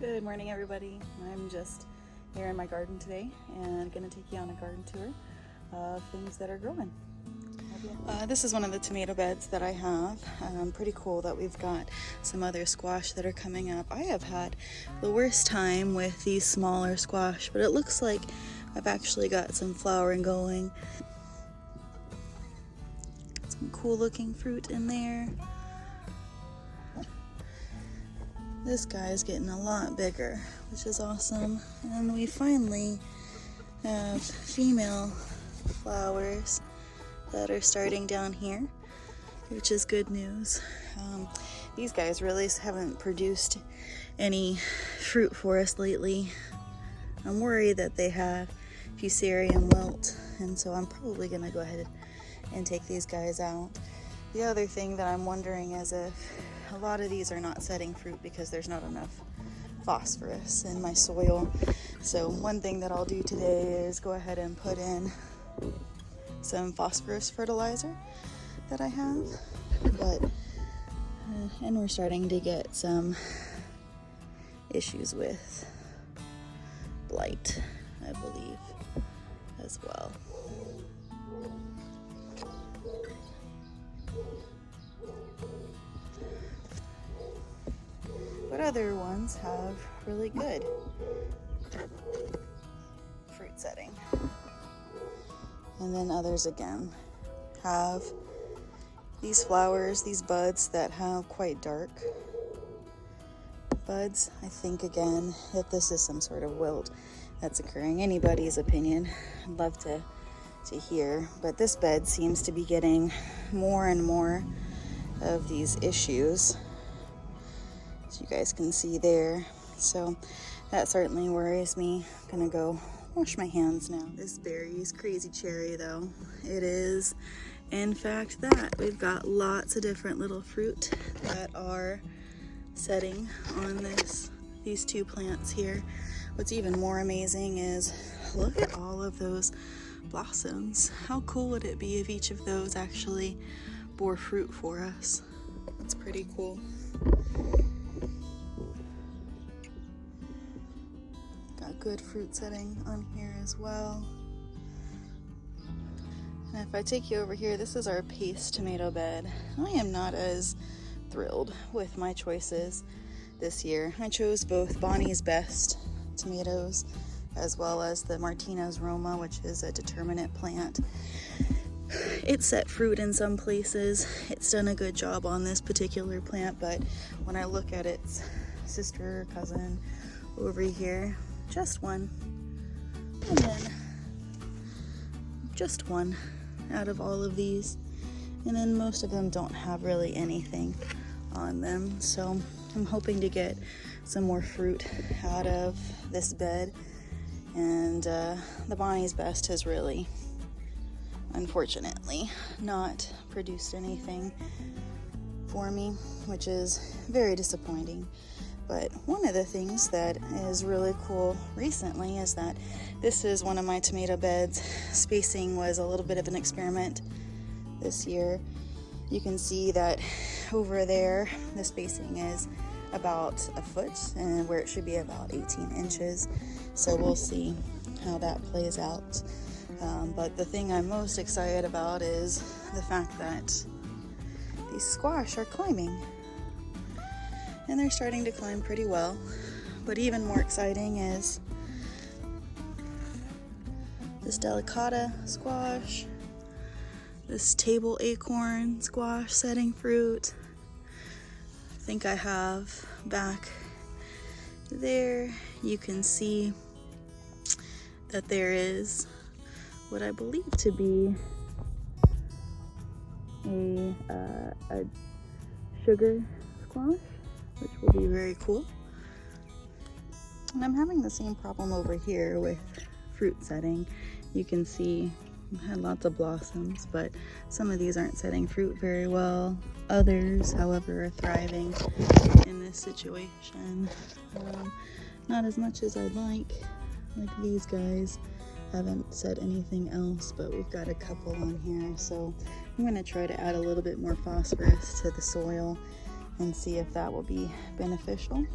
Good morning, everybody. I'm just here in my garden today and gonna take you on a garden tour of things that are growing. This is one of the tomato beds that I have. Pretty cool that we've got some other squash that are coming up. I have had the worst time with these smaller squash, but it looks like I've actually got some flowering going. Some cool looking fruit in there. This guy is getting a lot bigger, which is awesome. And we finally have female flowers that are starting down here, which is good news. These guys really haven't produced any fruit for us lately. I'm worried that they have fusarium wilt, and so I'm probably gonna go ahead and take these guys out. The other thing that I'm wondering is if a lot of these are not setting fruit because there's not enough phosphorus in my soil. So one thing that I'll do today is go ahead and put in some phosphorus fertilizer that I have, and we're starting to get some issues with blight, I believe, as well. But other ones have really good fruit setting. And then others again have these flowers, these buds that have quite dark buds. I think again that this is some sort of wilt that's occurring. Anybody's opinion, I'd love to hear. But this bed seems to be getting more and more of these issues, as you guys can see there. So that certainly worries me. I'm gonna go wash my hands now. This berry is crazy cherry though. It is in fact that. We've got lots of different little fruit that are setting on these two plants here. What's even more amazing is look at all of those blossoms. How cool would it be if each of those actually bore fruit for us? That's pretty cool. Good fruit setting on here as well. And if I take you over here, this is our paste tomato bed. I am not as thrilled with my choices this year. I chose both Bonnie's Best tomatoes as well as the Martinez Roma, which is a determinate plant. It's set fruit in some places. It's done a good job on this particular plant, but when I look at its sister or cousin over here, just one, and then just one out of all of these, and then most of them don't have really anything on them. So I'm hoping to get some more fruit out of this bed, and the Bonnie's Best has really, unfortunately, not produced anything for me, which is very disappointing. But one of the things that is really cool recently is that this is one of my tomato beds. Spacing was a little bit of an experiment this year. You can see that over there, the spacing is about a foot, and where it should be about 18 inches. So we'll see how that plays out. But the thing I'm most excited about is the fact that these squash are climbing. And they're starting to climb pretty well. But even more exciting is this delicata squash, this table acorn squash setting fruit. I think I have back there, you can see that there is what I believe to be a sugar squash, which will be very cool. And I'm having the same problem over here with fruit setting. You can see I had lots of blossoms, but some of these aren't setting fruit very well. Others, however, are thriving in this situation. Not as much as I'd like these guys haven't said anything else, but we've got a couple on here. So I'm gonna try to add a little bit more phosphorus to the soil and see if that will be beneficial.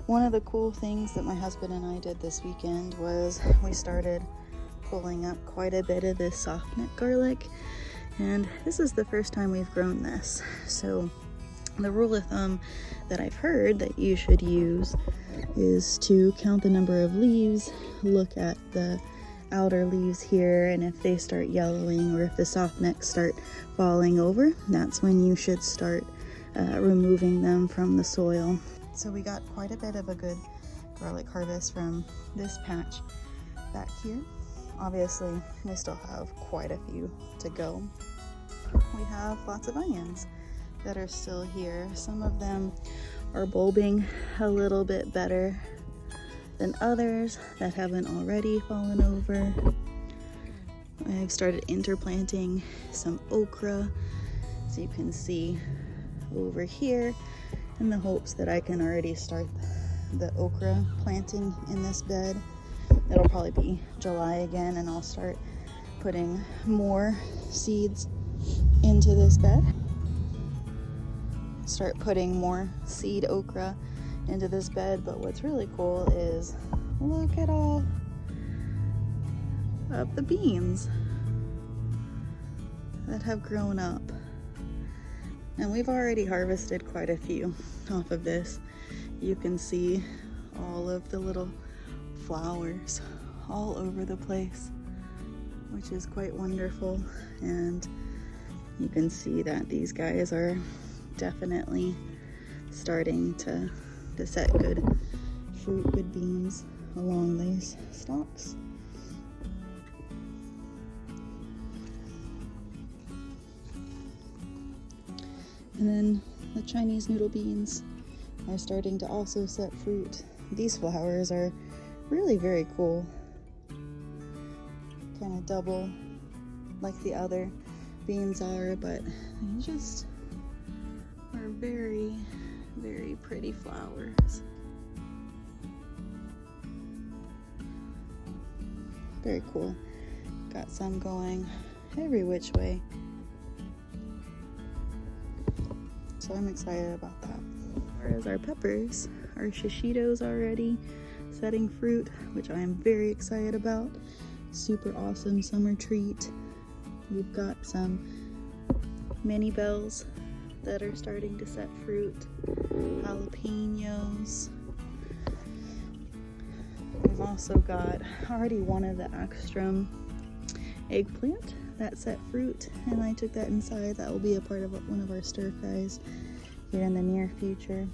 One of the cool things that my husband and I did this weekend was we started pulling up quite a bit of this soft neck garlic, and this is the first time we've grown this. So the rule of thumb that I've heard that you should use is to count the number of leaves, look at the outer leaves here, and if they start yellowing or if the soft necks start falling over, that's when you should start removing them from the soil. So we got quite a bit of a good garlic harvest from this patch back here. Obviously, we still have quite a few to go. We have lots of onions that are still here. Some of them are bulbing a little bit better than others that haven't already fallen over. I've started interplanting some okra, so you can see over here, in the hopes that I can already start the okra planting in this bed. It'll probably be July again, and I'll start putting more seeds into this bed. Start putting more seed okra into this bed. But what's really cool is look at all of the beans that have grown up. And we've already harvested quite a few off of this. You can see all of the little flowers all over the place, which is quite wonderful. And you can see that these guys are definitely starting to set good fruit, good beans along these stalks. And then the Chinese noodle beans are starting to also set fruit. These flowers are really very cool. Kind of double like the other beans are, but they just are very, very pretty flowers. Very cool. Got some going every which way. So I'm excited about that. Whereas our peppers, our shishitos already setting fruit, which I am very excited about. Super awesome summer treat. We've got some mini bells that are starting to set fruit. Jalapenos. We've also got already one of the Axstrom eggplant that set fruit, and I took that inside. That will be a part of one of our stir fries here in the near future.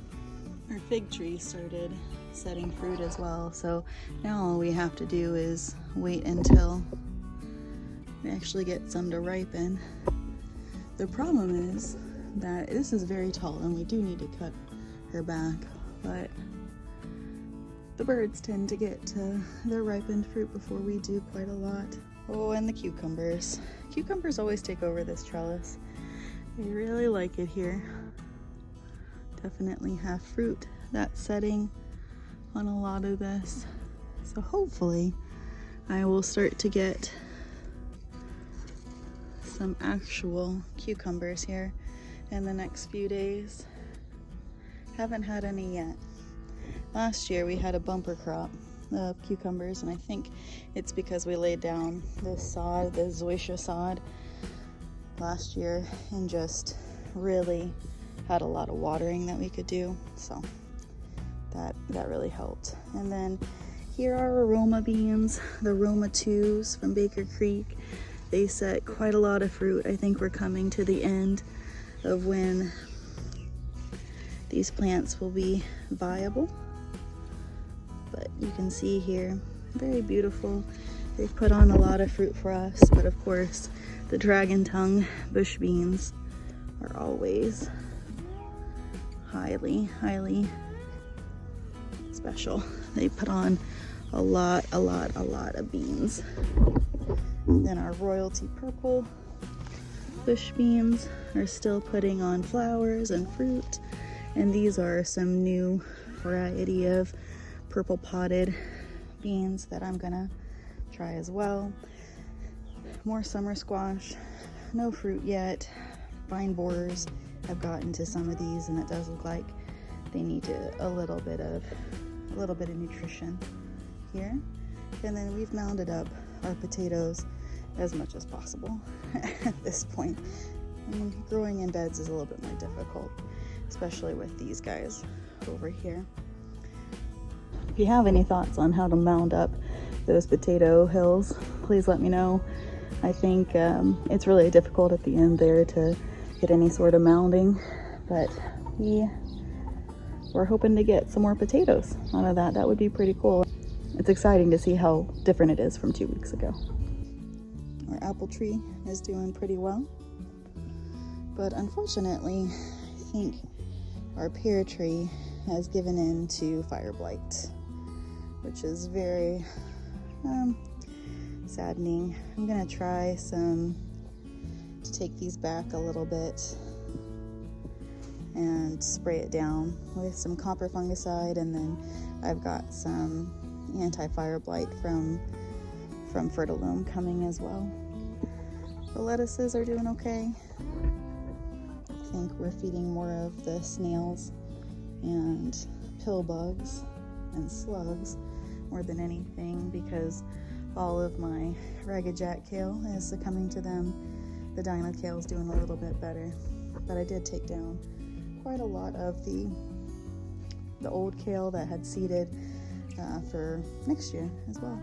Our fig tree started setting fruit as well, so now all we have to do is wait until we actually get some to ripen. The problem is that this is very tall and we do need to cut her back, but the birds tend to get to their ripened fruit before we do quite a lot. Oh, and the cucumbers. Cucumbers always take over this trellis. I really like it here. Definitely have fruit that's setting on a lot of this. So hopefully I will start to get some actual cucumbers here in the next few days. Haven't had any yet. Last year we had a bumper crop of cucumbers, and I think it's because we laid down this sod, the zoysia sod, last year, and just really had a lot of watering that we could do, so that really helped. And then here are aroma beans, the Roma 2s from Baker Creek. They set quite a lot of fruit. I think we're coming to the end of when these plants will be viable. But you can see here, very beautiful. They've put on a lot of fruit for us, but of course the dragon tongue bush beans are always highly special. They put on a lot of beans. Then our royalty purple bush beans are still putting on flowers and fruit, and these are some new variety of purple potted beans that I'm gonna try as well. More summer squash, no fruit yet. Vine borers I've gotten to some of these, and it does look like they need a little bit of nutrition here. And then we've mounded up our potatoes as much as possible at this point. I mean, growing in beds is a little bit more difficult, especially with these guys over here. If you have any thoughts on how to mound up those potato hills, please let me know. I think it's really difficult at the end there to get any sort of mounding, but we're hoping to get some more potatoes out of that. That would be pretty cool. It's exciting to see how different it is from 2 weeks ago. Our apple tree is doing pretty well, but unfortunately, I think our pear tree has given in to fire blight, which is very saddening. I'm gonna try to take these back a little bit and spray it down with some copper fungicide, and then I've got some anti-fire blight from Fertiloom coming as well. The lettuces are doing okay. I think we're feeding more of the snails and pill bugs and slugs more than anything, because all of my ragged jack kale is succumbing to them. The dino kale is doing a little bit better, but I did take down quite a lot of the old kale that had seeded for next year as well.